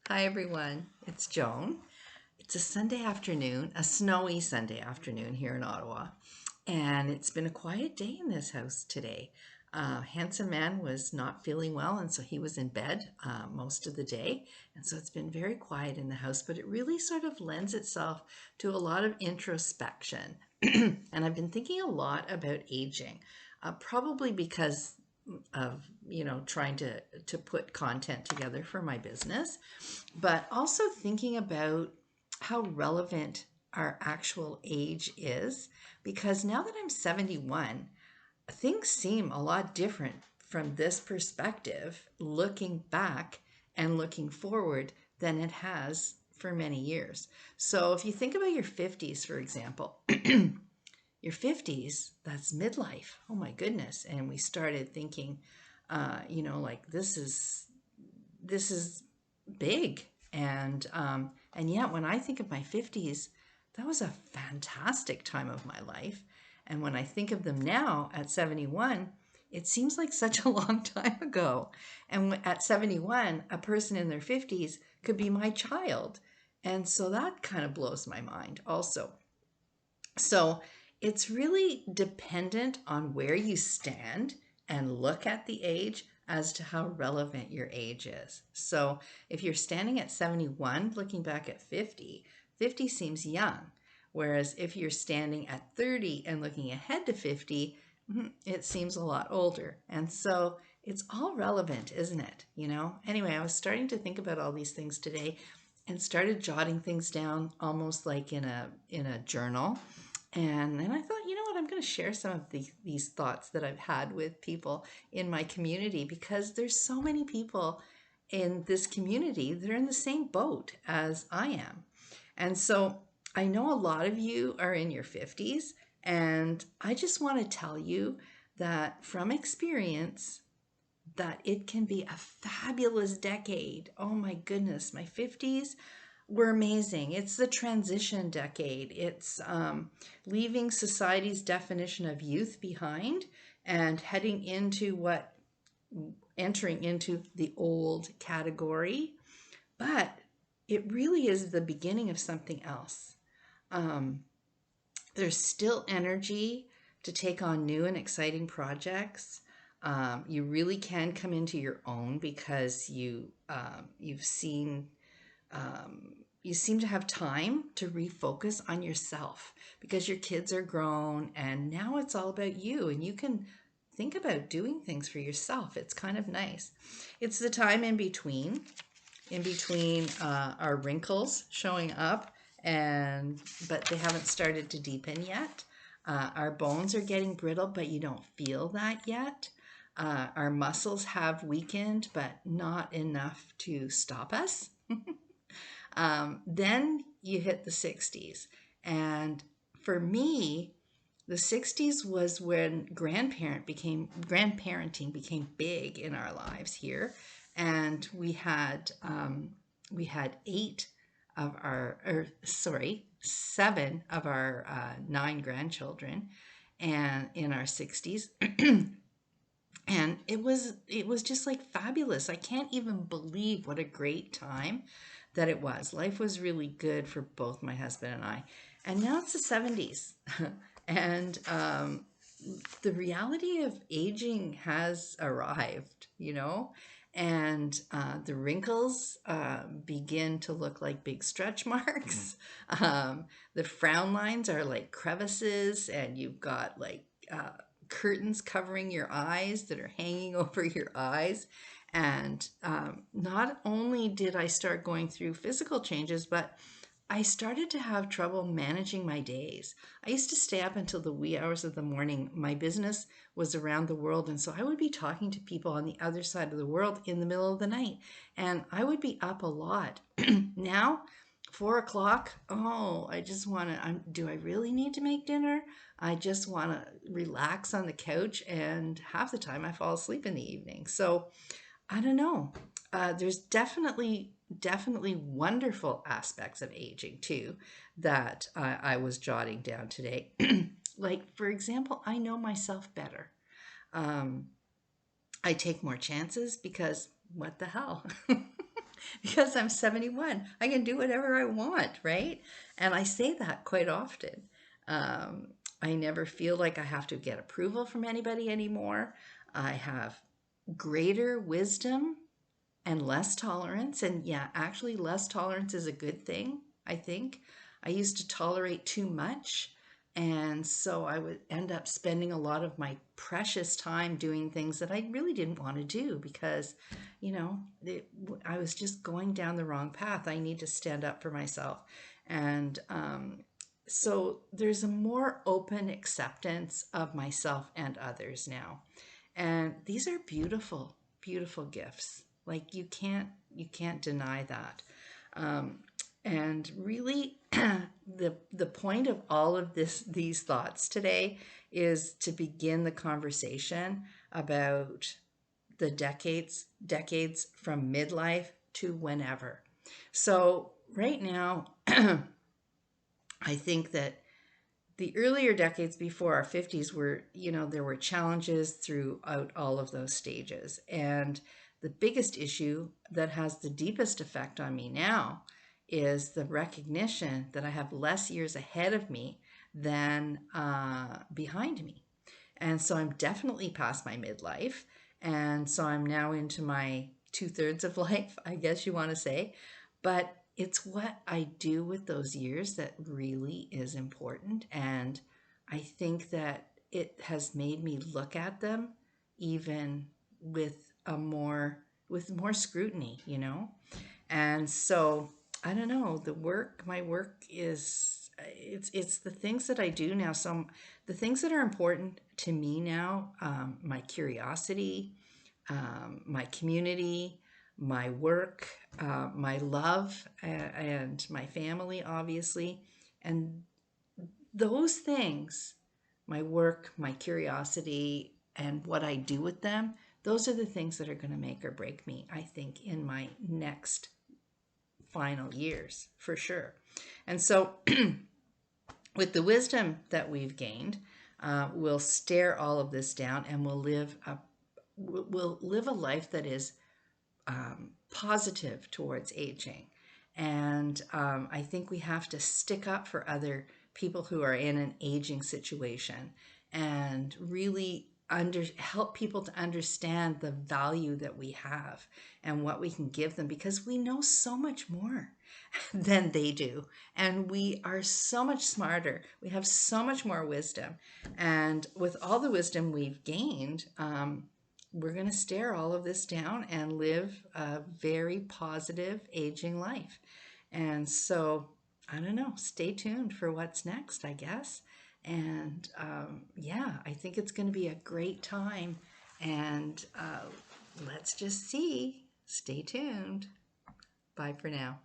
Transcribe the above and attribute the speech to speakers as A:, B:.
A: Hi everyone, it's Joan. It's a Sunday afternoon, a snowy Sunday afternoon here in Ottawa, and it's been a quiet day in this house today. Handsome man was not feeling well, and so he was in bed most of the day, and so it's been very quiet in the house, but it really sort of lends itself to a lot of introspection. And I've been thinking a lot about aging, probably because of trying to put content together for my business, but also thinking about how relevant our actual age is, because now that I'm 71, things seem a lot different from this perspective, looking back and looking forward, than it has for many years. So if you think about your 50s, for example, your 50s, that's midlife. Oh my goodness. And we started thinking, like this is big. And yet when I think of my 50s, that was a fantastic time of my life. And when I think of them now at 71, it seems like such a long time ago. And at 71, a person in their 50s could be my child. And so that kind of blows my mind also. So it's really dependent on where you stand and look at the age as to how relevant your age is. So if you're standing at 71, looking back at 50, 50 seems young. Whereas if you're standing at 30 and looking ahead to 50, it seems a lot older. And so it's all relevant, isn't it? Anyway, I was starting to think about all these things today and started jotting things down almost like in a journal. And I thought, you know what, I'm going to share some of these thoughts that I've had with people in my community, because there's so many people in this community that are in the same boat as I am. And so I know a lot of you are in your 50s, and I just want to tell you that from experience, that it can be a fabulous decade. Oh my goodness, my 50s were amazing. It's the transition decade. It's leaving society's definition of youth behind and entering into the old category. But it really is the beginning of something else. Um, there's still energy to take on new and exciting projects. You really can come into your own because you've seen you seem to have time to refocus on yourself because your kids are grown and now it's all about you, and you can think about doing things for yourself. It's kind of nice. It's the time in between our wrinkles showing up, and but they haven't started to deepen yet. Our bones are getting brittle, but you don't feel that yet. Our muscles have weakened, but not enough to stop us. Then you hit the 60s. And for me, the 60s was when grandparenting became big in our lives here. And we had seven of our nine grandchildren and in our 60s. And it was just like fabulous. I can't even believe what a great time that it was. Life was really good for both my husband and I. And now it's the 70s. And the reality of aging has arrived. And the wrinkles begin to look like big stretch marks. The frown lines are like crevices, and you've got like curtains covering your eyes that are hanging over your eyes. And not only did I start going through physical changes, but I started to have trouble managing my days. I used to stay up until the wee hours of the morning. My business was around the world, and so I would be talking to people on the other side of the world in the middle of the night, and I would be up a lot. Now, 4 o'clock, oh, I just want to, do I really need to make dinner? I just want to relax on the couch, and half the time I fall asleep in the evening. So I don't know. There's definitely wonderful aspects of aging too that I was jotting down today. Like, for example, I know myself better. Um, I take more chances because what the hell? because I'm 71. I can do whatever I want, right? And I say that quite often. Um, I never feel like I have to get approval from anybody anymore. I have greater wisdom and less tolerance. And yeah, actually, less tolerance is a good thing, I think. I used to tolerate too much. And so I would end up spending a lot of my precious time doing things that I really didn't want to do because, I was just going down the wrong path. I need to stand up for myself. And so there's a more open acceptance of myself and others now. And these are beautiful, beautiful gifts. Like you can't deny that. Um, and really, the point of all of these thoughts today is to begin the conversation about the decades from midlife to whenever. So right now, I think that the earlier decades before our 50s were, there were challenges throughout all of those stages. And the biggest issue that has the deepest effect on me now is the recognition that I have less years ahead of me than behind me. And so I'm definitely past my midlife. And so I'm now into my 2/3 of life, I guess you want to say. But it's what I do with those years that really is important. And I think that it has made me look at them even with more scrutiny. And so I don't know, my work is it's the things that I do now. So the things that are important to me now, my curiosity, my community, my work, my love, and my family, obviously. And those things, my work, my curiosity, and what I do with them, those are the things that are going to make or break me, I think, in my next final years, for sure. And so, with the wisdom that we've gained, we'll stare all of this down and we'll live a life that is positive towards aging. And I think we have to stick up for other people who are in an aging situation and really help people to understand the value that we have and what we can give them, because we know so much more than they do. And we are so much smarter. We have so much more wisdom. And with all the wisdom we've gained, we're going to stare all of this down and live a very positive aging life. And so, I don't know, stay tuned for what's next, I guess. And yeah, I think it's going to be a great time. And let's just see. Stay tuned. Bye for now.